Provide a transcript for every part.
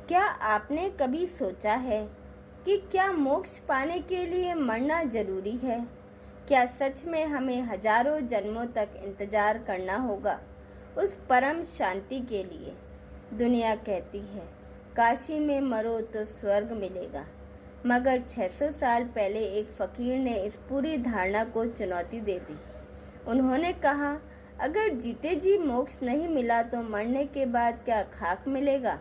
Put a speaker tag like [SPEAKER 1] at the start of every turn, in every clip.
[SPEAKER 1] क्या आपने कभी सोचा है कि क्या मोक्ष पाने के लिए मरना जरूरी है? क्या सच में हमें हजारों जन्मों तक इंतजार करना होगा उस परम शांति के लिए? दुनिया कहती है काशी में मरो तो स्वर्ग मिलेगा, मगर 600 साल पहले एक फकीर ने इस पूरी धारणा को चुनौती दे दी। उन्होंने कहा, अगर जीते जी मोक्ष नहीं मिला तो मरने के बाद क्या खाक मिलेगा?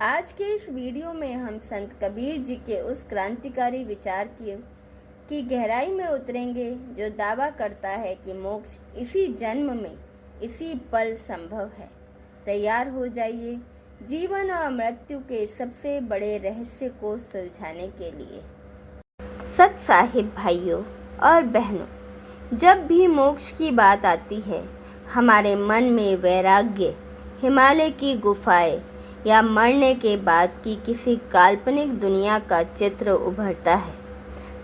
[SPEAKER 1] आज के इस वीडियो में हम संत कबीर जी के उस क्रांतिकारी विचार की गहराई में उतरेंगे जो दावा करता है कि मोक्ष इसी जन्म में, इसी पल संभव है। तैयार हो जाइए जीवन और मृत्यु के सबसे बड़े रहस्य को सुलझाने के लिए। सत साहिब भाइयों और बहनों, जब भी मोक्ष की बात आती है, हमारे मन में वैराग्य, हिमालय की गुफाएं या मरने के बाद की किसी काल्पनिक दुनिया का चित्र उभरता है।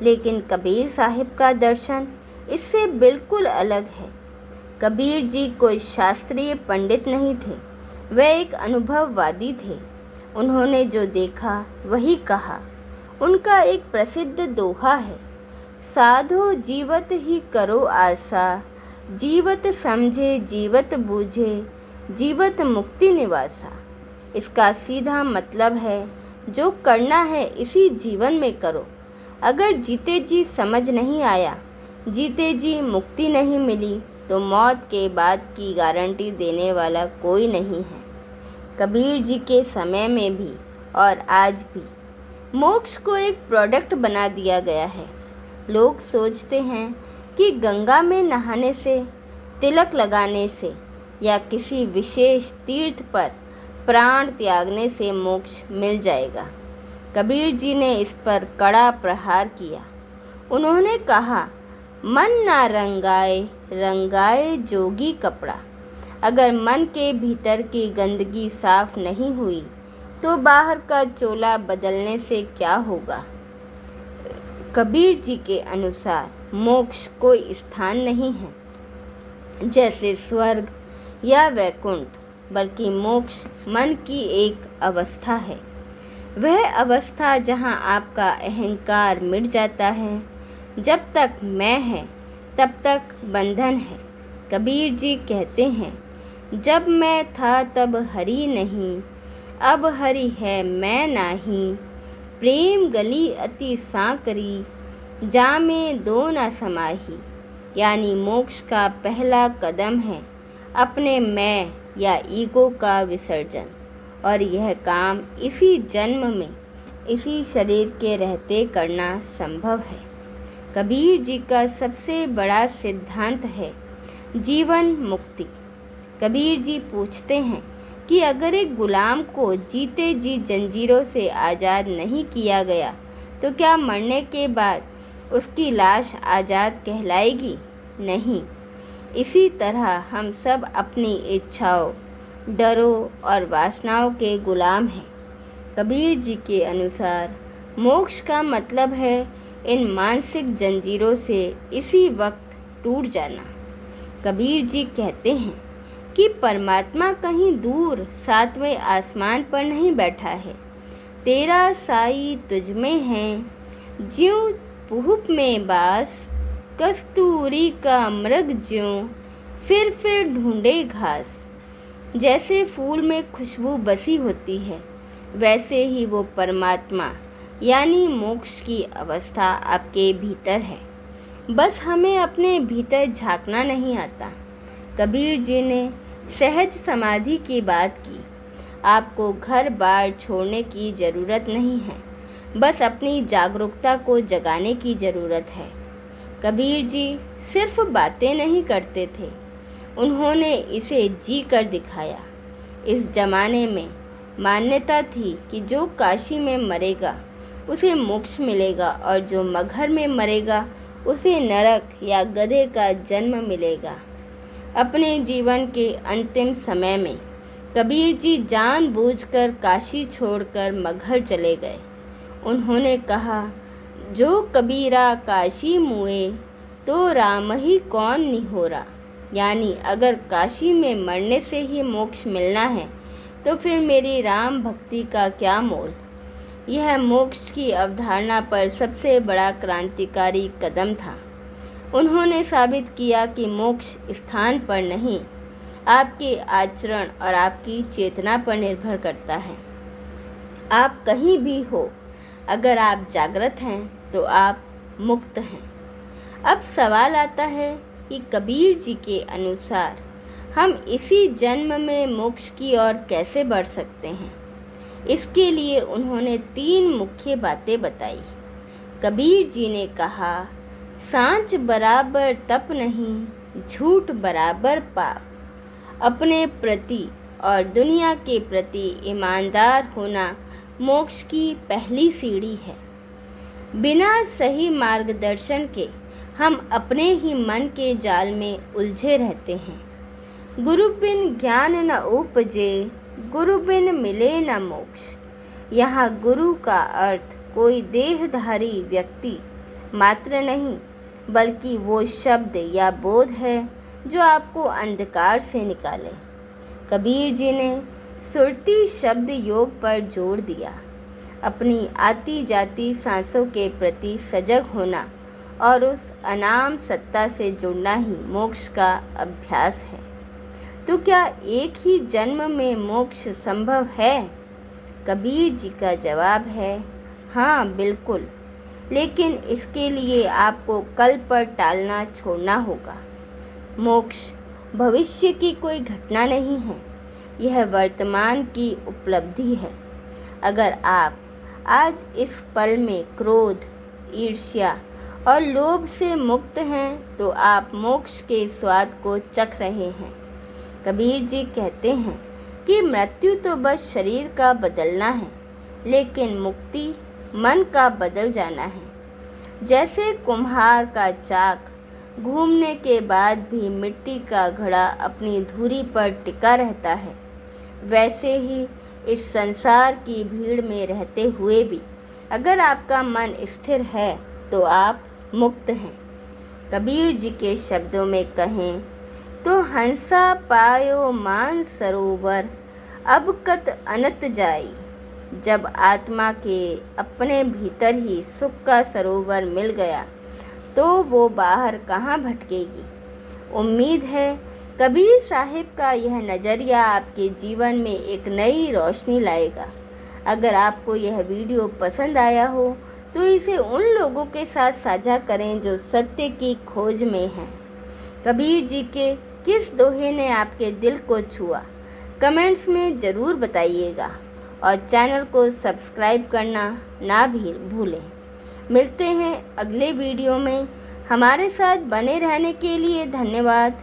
[SPEAKER 1] लेकिन कबीर साहिब का दर्शन इससे बिल्कुल अलग है। कबीर जी कोई शास्त्रीय पंडित नहीं थे, वे एक अनुभववादी थे। उन्होंने जो देखा वही कहा। उनका एक प्रसिद्ध दोहा है, साधो जीवत ही करो आशा, जीवत समझे जीवत बूझे, जीवत मुक्ति निवासा। इसका सीधा मतलब है जो करना है इसी जीवन में करो। अगर जीते जी समझ नहीं आया, जीते जी मुक्ति नहीं मिली, तो मौत के बाद की गारंटी देने वाला कोई नहीं है। कबीर जी के समय में भी और आज भी मोक्ष को एक प्रोडक्ट बना दिया गया है। लोग सोचते हैं कि गंगा में नहाने से, तिलक लगाने से या किसी विशेष तीर्थ पर प्राण त्यागने से मोक्ष मिल जाएगा। कबीर जी ने इस पर कड़ा प्रहार किया। उन्होंने कहा, मन ना रंगाए, रंगाए जोगी कपड़ा। अगर मन के भीतर की गंदगी साफ नहीं हुई तो बाहर का चोला बदलने से क्या होगा? कबीर जी के अनुसार मोक्ष कोई स्थान नहीं है जैसे स्वर्ग या वैकुंठ, बल्कि मोक्ष मन की एक अवस्था है। वह अवस्था जहाँ आपका अहंकार मिट जाता है। जब तक मैं है तब तक बंधन है। कबीर जी कहते हैं, जब मैं था तब हरि नहीं, अब हरि है मैं नाही। प्रेम गली अति सांकरी, जामे दो न समाही। यानी मोक्ष का पहला कदम है अपने मैं या ईगो का विसर्जन, और यह काम इसी जन्म में, इसी शरीर के रहते करना संभव है। कबीर जी का सबसे बड़ा सिद्धांत है जीवन मुक्ति। कबीर जी पूछते हैं कि अगर एक गुलाम को जीते जी जंजीरों से आज़ाद नहीं किया गया तो क्या मरने के बाद उसकी लाश आज़ाद कहलाएगी? नहीं। इसी तरह हम सब अपनी इच्छाओं, डरों और वासनाओं के गुलाम हैं। कबीर जी के अनुसार मोक्ष का मतलब है इन मानसिक जंजीरों से इसी वक्त टूट जाना। कबीर जी कहते हैं कि परमात्मा कहीं दूर 7वें आसमान पर नहीं बैठा है। तेरा साई तुझ में है, ज्यों पुहुप में बास, कस्तूरी का मृग ज्यों, फिर ढूंढे घास। जैसे फूल में खुशबू बसी होती है, वैसे ही वो परमात्मा यानी मोक्ष की अवस्था आपके भीतर है। बस हमें अपने भीतर झांकना नहीं आता। कबीर जी ने सहज समाधि की बात की। आपको घर बार छोड़ने की ज़रूरत नहीं है, बस अपनी जागरूकता को जगाने की ज़रूरत है। कबीर जी सिर्फ बातें नहीं करते थे, उन्होंने इसे जी कर दिखाया। इस ज़माने में मान्यता थी कि जो काशी में मरेगा उसे मोक्ष मिलेगा और जो मगहर में मरेगा उसे नरक या गधे का जन्म मिलेगा। अपने जीवन के अंतिम समय में कबीर जी जानबूझकर काशी छोड़कर मगहर चले गए। उन्होंने कहा, जो कबीरा काशी मुए तो राम ही कौन निहोरा। यानी अगर काशी में मरने से ही मोक्ष मिलना है तो फिर मेरी राम भक्ति का क्या मोल। यह मोक्ष की अवधारणा पर सबसे बड़ा क्रांतिकारी कदम था। उन्होंने साबित किया कि मोक्ष स्थान पर नहीं, आपके आचरण और आपकी चेतना पर निर्भर करता है। आप कहीं भी हो, अगर आप जागृत हैं तो आप मुक्त हैं। अब सवाल आता है कि कबीर जी के अनुसार हम इसी जन्म में मोक्ष की ओर कैसे बढ़ सकते हैं। इसके लिए उन्होंने 3 मुख्य बातें बताई। कबीर जी ने कहा, सांच बराबर तप नहीं, झूठ बराबर पाप। अपने प्रति और दुनिया के प्रति ईमानदार होना मोक्ष की पहली सीढ़ी है। बिना सही मार्गदर्शन के हम अपने ही मन के जाल में उलझे रहते हैं। गुरु बिन ज्ञान न उपजे, गुरु बिन मिले न मोक्ष। यहाँ गुरु का अर्थ कोई देहधारी व्यक्ति मात्र नहीं, बल्कि वो शब्द या बोध है जो आपको अंधकार से निकाले। कबीर जी ने सुरती शब्द योग पर जोर दिया। अपनी आती जाती सांसों के प्रति सजग होना और उस अनाम सत्ता से जुड़ना ही मोक्ष का अभ्यास है। तो क्या एक ही जन्म में मोक्ष संभव है? कबीर जी का जवाब है हाँ, बिल्कुल, लेकिन इसके लिए आपको कल पर टालना छोड़ना होगा। मोक्ष भविष्य की कोई घटना नहीं है, यह वर्तमान की उपलब्धि है। अगर आप आज इस पल में क्रोध, ईर्ष्या और लोभ से मुक्त हैं तो आप मोक्ष के स्वाद को चख रहे हैं। कबीर जी कहते हैं कि मृत्यु तो बस शरीर का बदलना है, लेकिन मुक्ति मन का बदल जाना है। जैसे कुम्हार का चाक घूमने के बाद भी मिट्टी का घड़ा अपनी धुरी पर टिका रहता है, वैसे ही इस संसार की भीड़ में रहते हुए भी अगर आपका मन स्थिर है तो आप मुक्त हैं। कबीर जी के शब्दों में कहें तो हंसा पायो मान सरोवर, अब कत अनत जाई। जब आत्मा के अपने भीतर ही सुख का सरोवर मिल गया तो वो बाहर कहाँ भटकेगी। उम्मीद है कबीर साहिब का यह नज़रिया आपके जीवन में एक नई रोशनी लाएगा। अगर आपको यह वीडियो पसंद आया हो तो इसे उन लोगों के साथ साझा करें जो सत्य की खोज में हैं। कबीर जी के किस दोहे ने आपके दिल को छुआ, कमेंट्स में ज़रूर बताइएगा और चैनल को सब्सक्राइब करना ना भी भूलें। मिलते हैं अगले वीडियो में। हमारे साथ बने रहने के लिए धन्यवाद।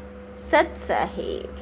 [SPEAKER 1] सत साहिब।